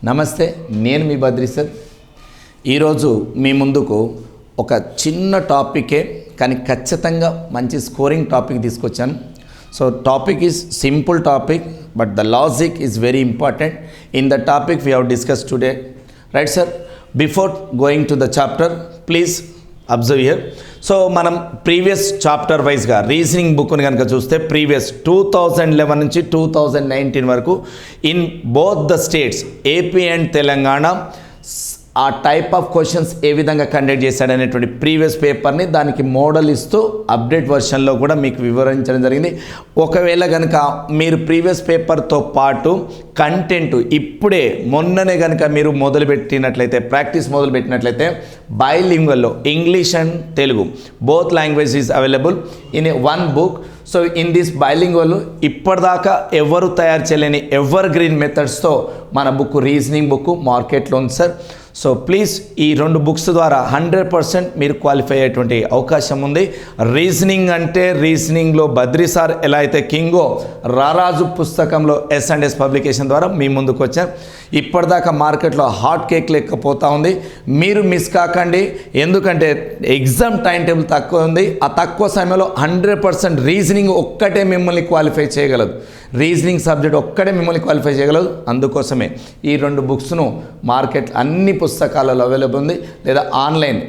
నమస్తే, నేను మీ బద్రి సార్. ఈరోజు మీ ముందుకు ఒక చిన్న టాపికే కానీ ఖచ్చితంగా మంచి స్కోరింగ్ టాపిక్ తీసుకొచ్చాను. So topic is simple topic, but the logic is very important. In the topic we have discuss today, right sir? Before going to the chapter, please observe here. So మనం previous chapter వైజ్గా reasoning బుక్ని కనుక చూస్తే previous 2011 నుంచి 2019 వరకు in both the states AP and Telangana ఆ type of questions ఏ విధంగా conduct చేశాడనేటువంటి previous పేపర్ని దానికి మోడల్ ఇస్తూ అప్డేట్ వర్షన్లో కూడా మీకు వివరించడం జరిగింది. ఒకవేళ కనుక మీరు ప్రీవియస్ పేపర్తో పాటు కంటెంట్ ఇప్పుడే మొన్ననే కనుక మీరు మొదలుపెట్టినట్లయితే, ప్రాక్టీస్ మొదలుపెట్టినట్లయితే బైలింగ్వల్లో English and Telugu both language is available in one book. So in this bilingual ఇప్పటిదాకా ఎవరు తయారు చేయలేని ఎవర్ గ్రీన్ మెథడ్స్తో మన బుక్, రీజనింగ్ బుక్ మార్కెట్లో ఉంది సార్. సో ప్లీజ్ ఈ రెండు బుక్స్ ద్వారా 100% మీరు క్వాలిఫై అయ్యేటువంటి అవకాశం ఉంది. రీజనింగ్ అంటే రీజనింగ్లో బద్రి సార్ ఎలా అయితే కింగో, రారాజు పుస్తకంలో S&S పబ్లికేషన్ ద్వారా మీ ముందుకు వచ్చాం. ఇప్పటిదాకా మార్కెట్లో హాట్ కేక్ లేకపోతా ఉంది. మీరు మిస్ కాకండి, ఎందుకంటే ఎగ్జామ్ టైం టేబుల్ తక్కువ ఉంది. ఆ తక్కువ సమయంలో 100% రీజనింగ్ ఒక్కటే మిమ్మల్ని క్వాలిఫై చేయగలదు. రీజనింగ్ సబ్జెక్ట్ ఒక్కడే మిమ్మల్ని క్వాలిఫై చేయగలదు. అందుకోసమే ఈ రెండు బుక్స్ను మార్కెట్ అన్ని పుస్తకాలలో అవైలబుల్ ఉంది, లేదా ఆన్లైన్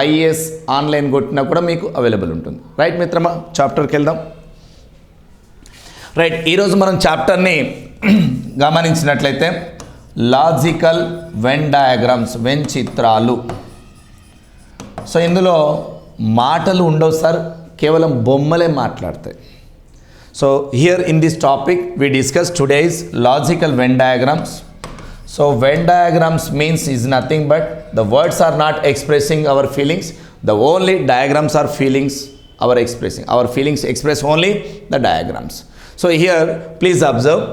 YS ఆన్లైన్ కొట్టినా కూడా మీకు అవైలబుల్ ఉంటుంది. రైట్ మిత్రమా, చాప్టర్కి వెళ్దాం. రైట్, ఈరోజు మనం చాప్టర్ని గమనించినట్లయితే లాజికల్ వెన్ డయాగ్రామ్స్, వెన్ చిత్రాలు. సో ఇందులో మాటలు ఉండవు సార్, కేవలం బొమ్మలే మాట్లాడతాయి. So here in this topic we discuss today's logical Venn diagrams. So Venn diagrams means is nothing but the words are not expressing our feelings, the only diagrams are feelings our expressing. Our feelings express only the diagrams. So here please observe,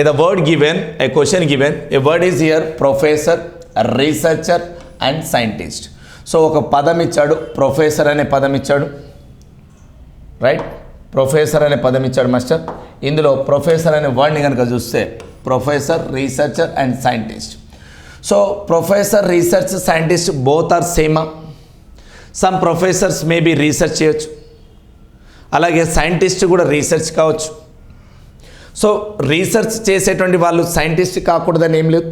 the word given, a question given, a word is here professor, a researcher and scientist. So ఒక పదం ఇచ్చాడు, professor అనే పదం ఇచ్చాడు, right? Professor అనే పదం ఇచ్చాడు master. ఇందులో ప్రొఫెసర్ అనే వర్డ్ని కనుక చూస్తే professor, researcher and scientist. So professor, research, scientist both are సేమా? సమ్ ప్రొఫెసర్స్ మేబీ రీసెర్చ్ చేయొచ్చు, అలాగే సైంటిస్ట్ కూడా రీసెర్చ్ కావచ్చు. సో రీసెర్చ్ చేసేటువంటి వాళ్ళు సైంటిస్ట్ కాకూడదని ఏం లేదు,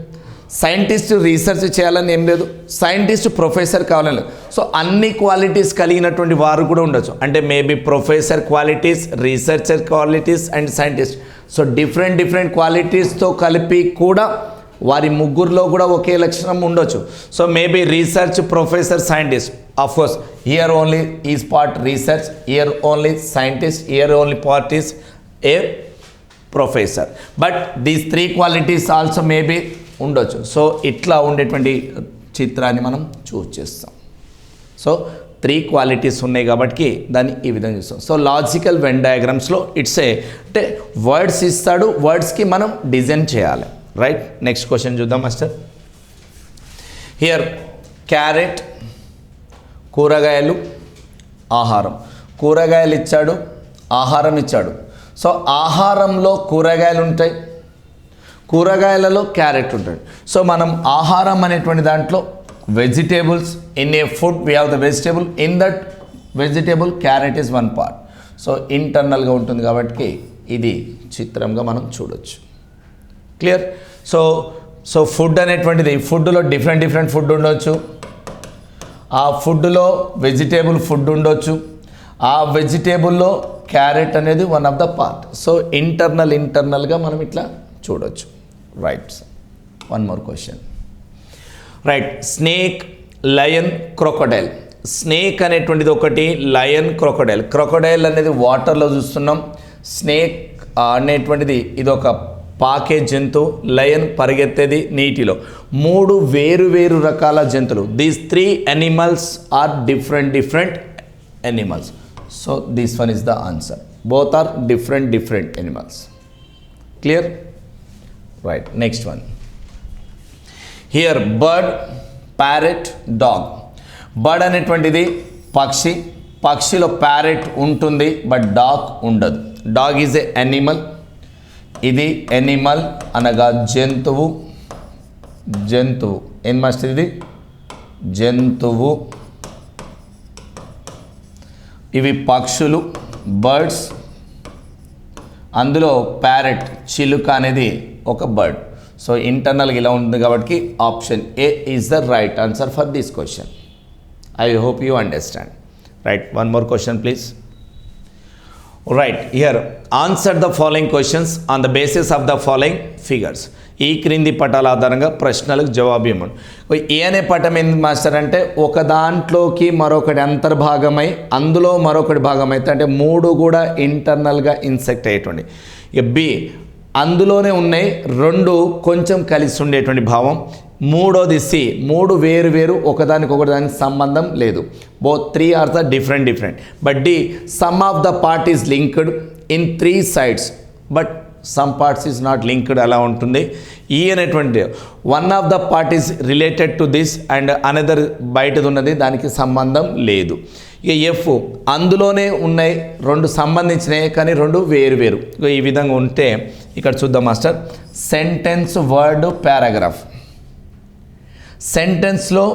సైంటిస్ట్ రీసెర్చ్ చేయాలని ఏం లేదు, సైంటిస్ట్ ప్రొఫెసర్ కావాలని లేదు. సో అన్ని క్వాలిటీస్ కలిగినటువంటి వారు కూడా ఉండొచ్చు. అంటే maybe professor qualities, researcher qualities and scientist. So different క్వాలిటీస్తో కలిపి కూడా వారి ముగ్గురులో కూడా ఒకే లక్షణం ఉండొచ్చు. So maybe research, professor, scientist. Of course here only is part research, here only scientist, here only part is a professor. But these 3 qualities also maybe ఉండొచ్చు. సో ఇట్లా ఉండేటువంటి చిత్రాన్ని మనం చూస్ చేస్తాం. సో 3 క్వాలిటీస్ ఉన్నాయి కాబట్టి దాన్ని ఈ విధంగా చూస్తాం. సో లాజికల్ వెన్ డయాగ్రామ్స్లో ఇట్స్ అంటే వర్డ్స్ ఇస్తాడు, వర్డ్స్కి మనం డిజైన్ చేయాలి, రైట్? నెక్స్ట్ క్వశ్చన్ చూద్దాం మాస్టర్. హియర్ క్యారెట్, కూరగాయలు, ఆహారం. కూరగాయలు ఇచ్చాడు, ఆహారం ఇచ్చాడు. సో ఆహారంలో కూరగాయలు ఉంటాయి, కూరగాయలలో క్యారెట్ ఉంటుంది. సో మనం ఆహారం అనేటువంటి దాంట్లో vegetables, in a food we have the vegetable, in that vegetable carrot is one part. So ఇంటర్నల్గా ఉంటుంది కాబట్టి ఇది చిత్రంగా మనం చూడొచ్చు. క్లియర్? సో ఫుడ్ అనేటువంటిది, ఫుడ్లో డిఫరెంట్ ఫుడ్ ఉండొచ్చు, ఆ ఫుడ్లో వెజిటేబుల్ ఫుడ్ ఉండొచ్చు, ఆ వెజిటేబుల్లో క్యారెట్ అనేది one of the part. So ఇంటర్నల్గా మనం ఇట్లా చూడొచ్చు, right? One more question, right? Snake, lion, crocodile. Snake అనేటువంటిది ఒకటి, లయన్, క్రొకడైల్. క్రొకడైల్ అనేది వాటర్లో చూస్తున్నాం, స్నేక్ అనేటువంటిది ఇది ఒక పాకే జంతువు, లయన్ పరిగెత్తేది నీటిలో. 3 వేరు రకాల జంతువులు. These 3 animals are different animals. So this one is the answer. Both are different animals. Clear? Right, next one. Here bird, parrot, dog. Bird అనేటువంటిది పక్షి, పక్షిలో ప్యారెట్ ఉంటుంది బట్ డాగ్ ఉండదు. Dog is a animal. ఇది animal అనగా జంతువు, జంతువు. ఏం master ఇది? జంతువు. ఇవి పక్షులు, బర్డ్స్. అందులో ప్యారెట్, చిలుక అనేది ఒక బర్డ్. సో ఇంటర్నల్గా ఇలా ఉంటుంది కాబట్టి option A is the right answer for this question. I hope you understand. Right, one more question please. Right, here answer the following questions on the basis of the following figures. ఈ క్రింది పటాల ఆధారంగా ప్రశ్నలకు జవాబు ఇవ్వండి. ఏ అనే పటం ఏంది master అంటే ఒక దాంట్లోకి మరొకటి అంతర్భాగమై అందులో మరొకటి భాగమైతే అంటే మూడు కూడా ఇంటర్నల్గా ఇన్సెక్ట్ అయ్యేటువంటి. ఇక బి అందులోనే ఉన్నాయి రెండు కొంచెం కలిసి ఉండేటువంటి భావం. మూడోది సి మూడు వేరు వేరు ఒకదానికొకటి దానికి సంబంధం లేదు. Both three are the different. But the some of the part is linked in three sides but some parts is not linked అలా ఉంటుంది. ఈ అనేటువంటి one of the part is related to this and another బయటది ఉన్నది దానికి సంబంధం లేదు. ఇక ఎఫ్ అందులోనే ఉన్నాయి రెండు సంబంధించినవి కానీ రెండు వేరు వేరు. ఈ విధంగా ఉంటే ఇక్కడ చూద్దాం మాస్టర్. Sentence, word, paragraph. సెంటెన్స్లో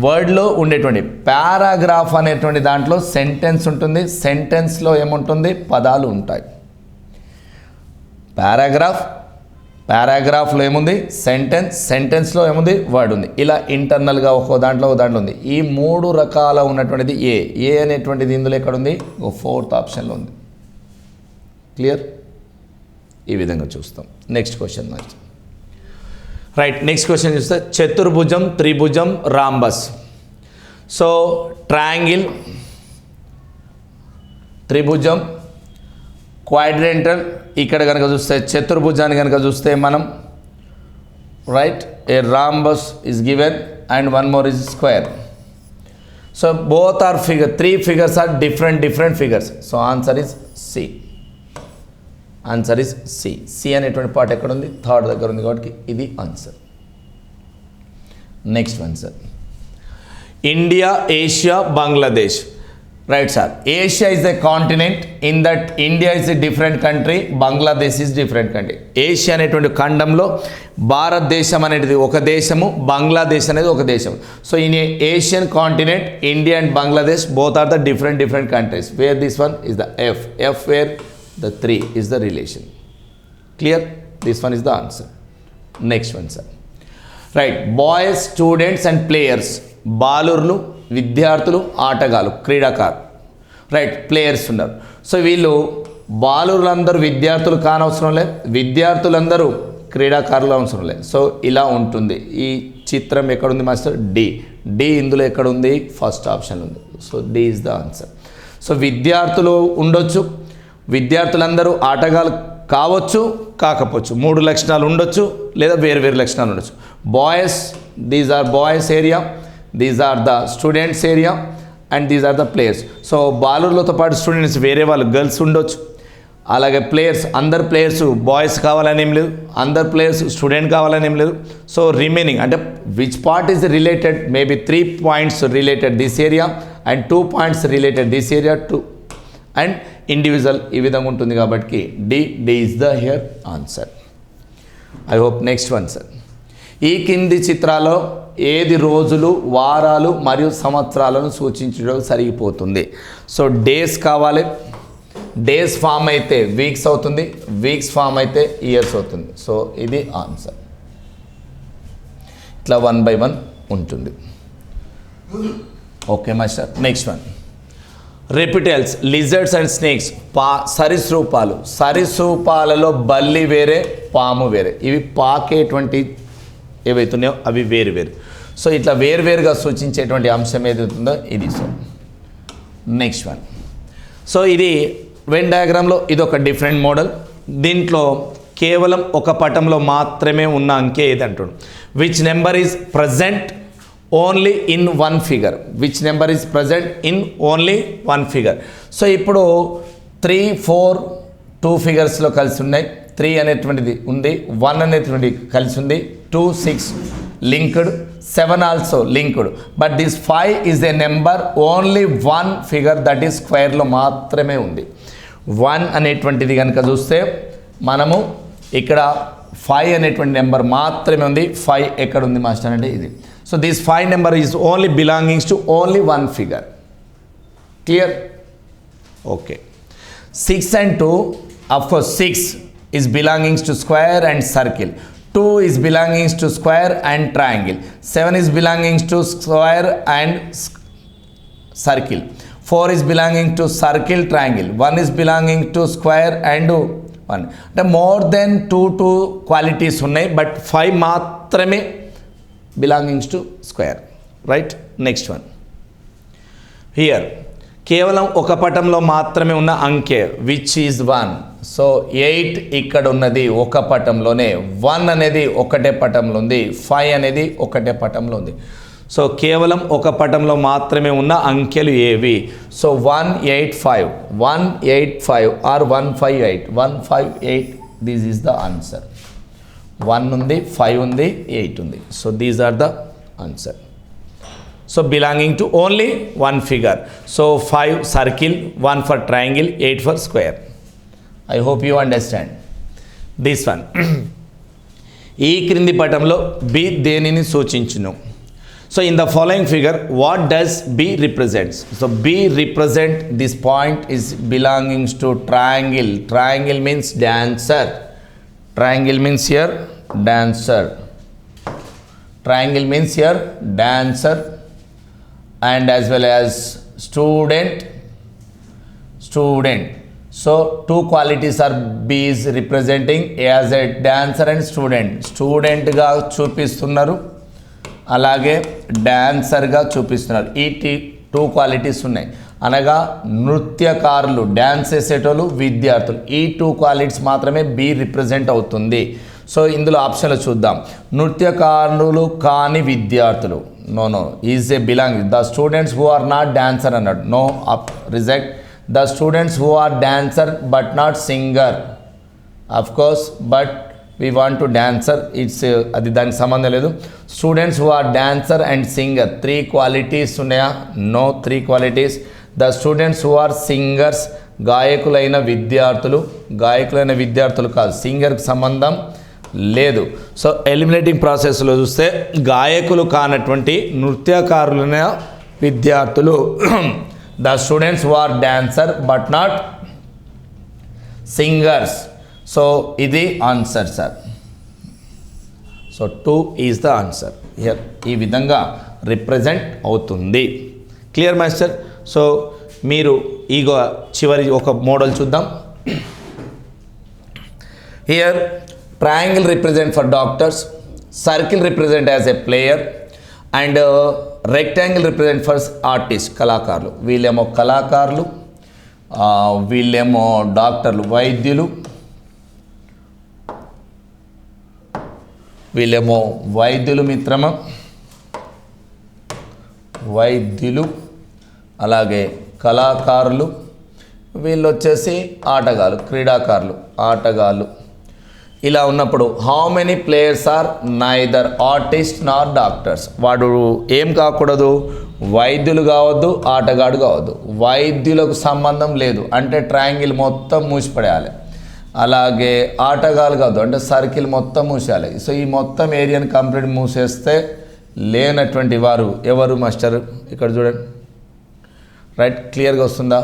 వర్డ్లో ఉండేటువంటి పారాగ్రాఫ్ అనేటువంటి దాంట్లో సెంటెన్స్ ఉంటుంది. సెంటెన్స్లో ఏముంటుంది? పదాలు ఉంటాయి. పారాగ్రాఫ్లో ఏముంది? సెంటెన్స్లో ఏముంది? వర్డ్ ఉంది. ఇలా ఇంటర్నల్గా ఒక దాంట్లో ఉంది. ఈ మూడు రకాల ఉన్నటువంటిది ఏ అనేటువంటిది ఇందులో ఎక్కడ ఉంది? ఫోర్త్ ఆప్షన్లో ఉంది. క్లియర్? ఈ విధంగా చూస్తాం. నెక్స్ట్ క్వశ్చన్ మరి. రైట్, నెక్స్ట్ క్వశ్చన్ చూస్తే చతుర్భుజం, త్రిభుజం, రాంబస్. సో ట్రయాంగిల్, త్రిభుజం, క్వాడ్రెంటల్. ఇక్కడ కనుక చూస్తే చతుర్భుజాన్ని కనుక చూస్తే మనం right a rhombus is given and one more is square. So both are figure, three figures are different figures. So answer is C. Answer is C. C అనేటువంటి పార్ట్ ఎక్కడ ఉంది? థర్డ్ దగ్గర ఉంది కాబట్టి ఇది answer. Next one sir. India, Asia, Bangladesh. Right sir. Asia is a continent. In that India is a different country, Bangladesh is different country. Asia అనేటువంటి ఖండంలో భారతదేశం అనేది ఒక దేశము, బంగ్లాదేశ్ అనేది ఒక దేశం. So in Asian continent India and Bangladesh both are the different countries. Where this one is the F where the 3 is the relation. Clear? This one is the answer. Next one sir. Right, boys, students and players. బాలుర్లు, విద్యార్థులు, ఆటగాళ్ళు, క్రీడాకారు. Right, players ఉన్నారు. So వీళ్ళు బాలుర్లందరూ విద్యార్థులు కానవసరం లేదు, విద్యార్థులందరూ క్రీడాకారులు అవసరం లేదు. సో ఇలా ఉంటుంది. ఈ చిత్రం ఎక్కడుంది మాస్టర్? డి ఇందులో ఎక్కడ ఉంది? ఫస్ట్ ఆప్షన్ ఉంది. So D is the answer. So విద్యార్థులు ఉండొచ్చు, విద్యార్థులందరూ ఆటగాళ్ళు కావచ్చు, కాకపోవచ్చు. మూడు లక్షణాలు ఉండొచ్చు లేదా వేరు లక్షణాలు ఉండొచ్చు. Boys, these are boys area, these are the students area and these are the players. So బాలుర్లతో పాటు స్టూడెంట్స్ వేరే వాళ్ళు గర్ల్స్ ఉండొచ్చు. అలాగే ప్లేయర్స్, అందరు ప్లేయర్స్ బాయ్స్ కావాలని ఏం లేదు, అందరు ప్లేయర్స్ స్టూడెంట్ కావాలని ఏం లేదు. సో రిమైనింగ్ అంటే which part is related? Maybe 3 points related this area and 2 points related this area and individual. ఈ విధంగా ఉంటుంది కాబట్టి D is the here answer. I hope. Next one sir. ఈ కింది చిత్రాల్లో ఏది రోజులు, వారాలు మరియు సంవత్సరాలను సూచించడం సరిగిపోతుంది? సో డేస్ కావాలి. డేస్ ఫామ్ అయితే వీక్స్ అవుతుంది, వీక్స్ ఫామ్ అయితే ఇయర్స్ అవుతుంది. సో ఇది ఆన్సర్. ఇట్లా 1 by 1 ఉంటుంది. Okay master. Next one. Reptiles, lizards and snakes. సరీసృపాలు. సరీసృపాలలో బల్లి వేరే, పాము వేరే. ఇవి పాకేటువంటి ఏవైతున్నాయో అవి వేరు. సో ఇట్లా వేరుగా సూచించేటువంటి అంశం ఏదైతుందో ఇది. So next one. సో ఇది వెన్ డయాగ్రామ్లో ఇది ఒక డిఫరెంట్ మోడల్. దీంట్లో కేవలం ఒక పటంలో మాత్రమే ఉన్న అంకె ఏది అంటున్నాడు. Which number is present only in 1 figure? Which number is present in only 1 figure? So ఇప్పుడు 3, 4 2 figuresలో కలిసి ఉన్నాయి. 3 అనేటువంటిది ఉంది, 1 అనేటువంటిది కలిసి ఉంది, 2, 6 linked, 7 also linked. But this 5 is a number only 1 figure, that is స్క్వేర్లో మాత్రమే ఉంది. 1 అనేటువంటిది కనుక చూస్తే మనము ఇక్కడ 5 అనేటువంటి నెంబర్ మాత్రమే ఉంది. 5 ఎక్కడ ఉంది మాస్టర్ అంటే ఇది. So this 5 number is only belongings to only one figure. Clear? Okay. 6 and 2, of course 6 is belongings to square and circle. 2 is belongings to square and triangle. 7 is belongings to square and circle. 4 is belonging to circle, triangle. 1 is belonging to square and 1. అంటే more than 2 qualities ఉన్నాయి, but 5 మాత్రమే belongings to square. Right? Next one here కేవలం ఒక పటంలో మాత్రమే ఉన్న అంకె which is 1. So 8 ఇక్కడ ఉన్నది ఒక పటంలోనే, 1 అనేది ఒకటే పటంలో ఉంది, 5 అనేది ఒకటే పటంలో ఉంది. సో కేవలం ఒక పటంలో మాత్రమే ఉన్న అంకెలు ఏవి? So 185, 185 or 158, 158, this is the answer. 1 ఉంది, 5 ఉంది, 8 ఉంది. So these are the answer. So belonging to only one figure. So 5 circle, 1 for triangle, 8 for square. I hope you understand this one. ఈ క్రింది పటంలో B దేనిని సూచించును? So in the following figure, what does B represents? So B represent this point is belongings to triangle. Triangle means dancer. Triangle means here dancer. Triangle means here dancer. And as well as student. So two qualities are B is representing as a dancer and student. Student గా చూపిస్తున్నారు, అలాగే dancer గా చూపిస్తున్నారు. ఈ 2 qualities ఉన్నాయి. అనగా నృత్యకారులు, dance చేసేటోళ్ళు, విద్యార్థులు. ఈ 2 క్వాలిటీస్ మాత్రమే B రిప్రజెంట్ అవుతుంది. సో ఇందులో ఆప్షన్లు చూద్దాం. నృత్యకారులు కాని విద్యార్థులు, no, is a belonging. The students who are not dancer అన్నాడు, no, reject. The students who are dancer but not singer, of course, but we want to dancer, it's అది దానికి సంబంధం లేదు. Students who are dancer and singer, 3 qualities ఉన్నాయా? No, 3 qualities. The students who are singers, గాయకులైన విద్యార్థులు కాదు, సింగర్కి సంబంధం లేదు. So eliminating ప్రాసెస్లో చూస్తే గాయకులు కానటువంటి నృత్యకారులైన విద్యార్థులు, the students who are dancer but not singers. So ఇది answer sir. So 2 is the answer here. ఈ విధంగా రిప్రజెంట్ అవుతుంది. Clear master? సో మీరు ఈ చివరి ఒక మోడల్ చూద్దాం. Here triangle represent for doctors, circle represent as a player, and rectangle represent for artists, కళాకారులు. వీళ్ళేమో కళాకారులు, వీళ్ళేమో డాక్టర్లు, వైద్యులు, వీళ్ళేమో వైద్యులు మిత్రమా, వైద్యులు, అలాగే కళాకారులు, వీళ్ళు వచ్చేసి ఆటగాళ్ళు, ఆటగాళ్ళు. ఇలా ఉన్నప్పుడు how many players are neither artist nor doctors? వాడు ఏం కాకూడదు? వైద్యులు కావద్దు, ఆటగాడు కావద్దు. వైద్యులకు సంబంధం లేదు అంటే ట్రయాంగిల్ మొత్తం మూసిపడేయాలి. అలాగే ఆటగాళ్ళు కాదు అంటే సర్కిల్ మొత్తం మూసేయాలి. సో ఈ మొత్తం ఏరియాని కంప్లీట్ మూసేస్తే లేనటువంటి వారు ఎవరు మాస్టర్? ఇక్కడ చూడండి. రైట్? క్లియర్గా వస్తుందా?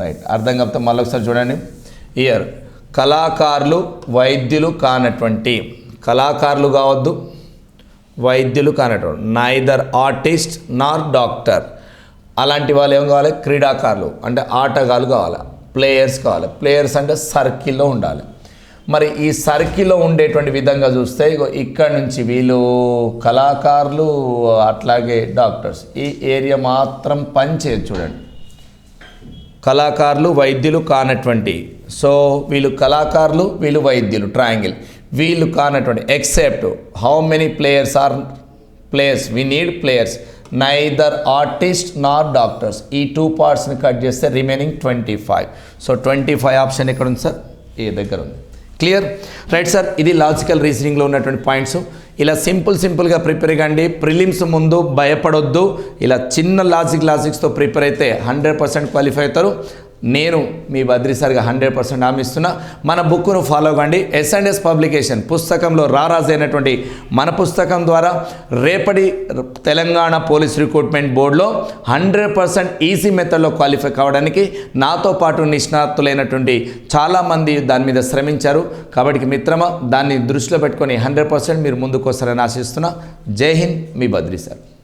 రైట్. అర్థం కాకపోతే మళ్ళీ ఒకసారి చూడండి. హియర్ కళాకారులు, వైద్యులు కానటువంటి, కళాకారులు కావద్దు, వైద్యులు కానటువంటి, నైదర్ ఆర్టిస్ట్ నార్ డాక్టర్. అలాంటి వాళ్ళు ఏం కావాలి? క్రీడాకారులు అంటే ఆటగాళ్ళు కావాలి, ప్లేయర్స్ కావాలి. ప్లేయర్స్ అంటే సర్కిల్లో ఉండాలి. మరి ఈ సర్కిల్లో ఉండేటువంటి విధంగా చూస్తే ఇక్కడ నుంచి వీళ్ళు కళాకారులు, అట్లాగే డాక్టర్స్. ఈ ఏరియా మాత్రం పనిచేయదు. చూడండి, కళాకారులు, వైద్యులు కానటువంటి. సో వీళ్ళు కళాకారులు, వీళ్ళు వైద్యులు, ట్రయాంగిల్. వీళ్ళు కానటువంటి except how many players are players? We need players, neither artist nor doctors. ఈ 2 పార్ట్స్ని కట్ చేస్తే రిమైనింగ్ 25. సో 25 ఆప్షన్ ఎక్కడ ఉంది సార్? ఏ దగ్గర ఉంది. క్లియర్? Right sir. ఇది లాజికల్ రీజనింగ్లో ఉన్నటువంటి పాయింట్స్. ఇలా సింపుల్గా ప్రిపేర్ కండి. ప్రిలిమ్స్ ముందు భయపడొద్దు. ఇలా చిన్న లాజిక్స్తో ప్రిపేర్ అయితే 100% క్వాలిఫై అవుతారు. నేను మీ బద్రి సార్గా 100% హామీ ఇస్తున్నా. మన బుక్ను ఫాలో కండి. S&S పబ్లికేషన్ పుస్తకంలో రారాజైనటువంటి మన పుస్తకం ద్వారా రేపటి తెలంగాణ పోలీస్ రిక్రూట్మెంట్ బోర్డులో 100% ఈజీ మెథడ్లో క్వాలిఫై కావడానికి నాతో పాటు నిష్ణాతులైనటువంటి చాలామంది దాని మీద శ్రమించారు. కాబట్టి మిత్రమా, దాన్ని దృష్టిలో పెట్టుకొని 100% మీరు ముందుకు వస్తారని ఆశిస్తున్నా. జై హింద్, మీ బద్రి సార్.